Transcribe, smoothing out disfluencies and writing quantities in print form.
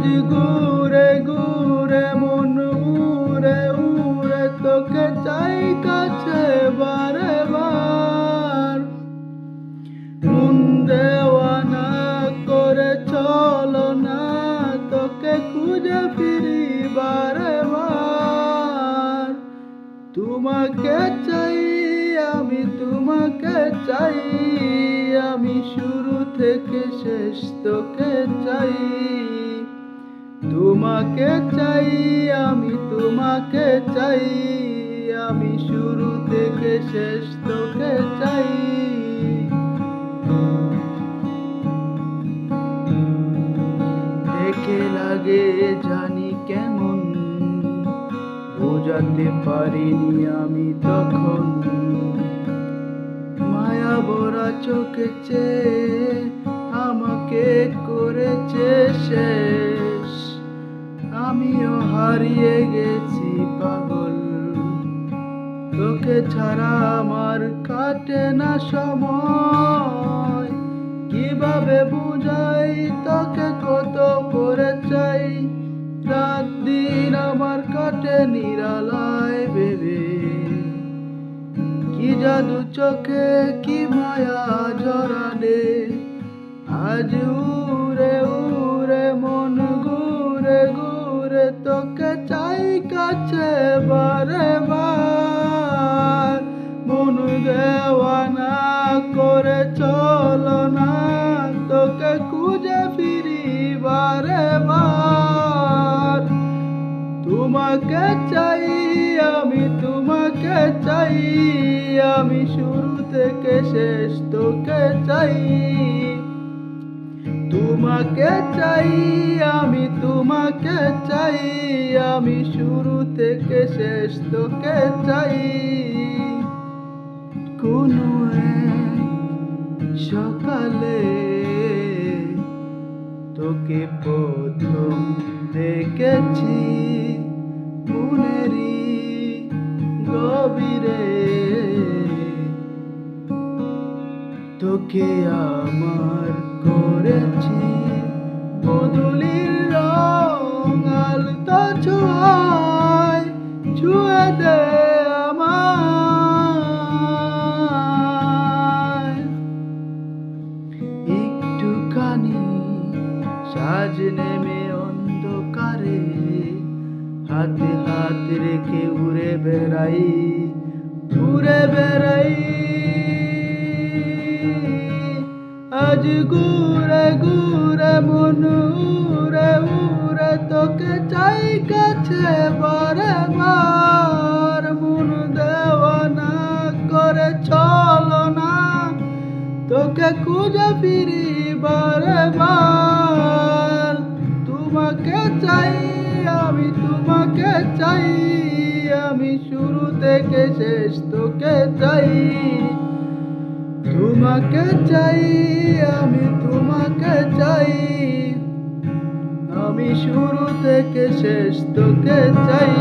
আজ ঘুরে ঘুরে মন উড়ে উড়ে তোকে চাই কাছে বারে বার। মন দেওয়ানা করে চলো না, তোকে খুঁজে ফিরি বারে বার। তোমাকে চাই আমি, তোমাকে চাই আমি, শুরু থেকে শেষ তোকে চাই। তোমাকে চাই আমি, তোমাকে চাই আমি, শুরু থেকে শেষ তোকে চাই। দেখে লাগে জানি কেমন, বোঝাতে পারিনি আমি তখন। মায়া ভরা চোখে চেয়ে আমাকে করেছে শেষ। আমিও হারিয়ে গেছি পাগল, তোকে ছাড়া আমার কাটে না সময়। কিভাবে বুঝাই তোকে কত করে চাই, রাত দিন আমার কাটে নিরালায় ভেবে। কি জাদু চোখে, কি মায়া জড়ালে, আজ উড়ে উড়ে মন ঘুরে ঘুরে তোকে চাই কাছে বারে বার। মন দেওয়ানা করে চলো না, তোকে খুঁজে ফিরি বারে বার। তোমাকে চাই আমি, তোমাকে চাই আমি, শুরু থেকে শেষ তোকে চাই। তোমাকে চাই আমি, তোমাকে চাই আমি, শুরু থেকে শেষ তোকে চাই। কোনো এক সকালে তোকে প্রথম দেখেছি, মনেরই গভীরে তোকে আমার করেছি বদলির রং। আলতো ছোঁয়ায় ছুঁয়ে দে আমায়, একটুখানি সাজ নেমে অন্ধকারে, হাতে হাত রেখে উড়ে বেড়াই, উড়ে বেড়াই। আজ ঘুরে ঘুরে মন উড়ে উড়ে তোকে চাই কাছে বারে বার। মন দেওয়ানা করে চলো না, তোকে খুঁজে ফিরি বারে বার। তোমাকে চাই আমি, তোমাকে চাই আমি, শুরু থেকে শেষ তোকে চাই। তোমাকে চাই আমি, তোমাকে চাই আমি, শুরু থেকে শেষ তোকে চাই।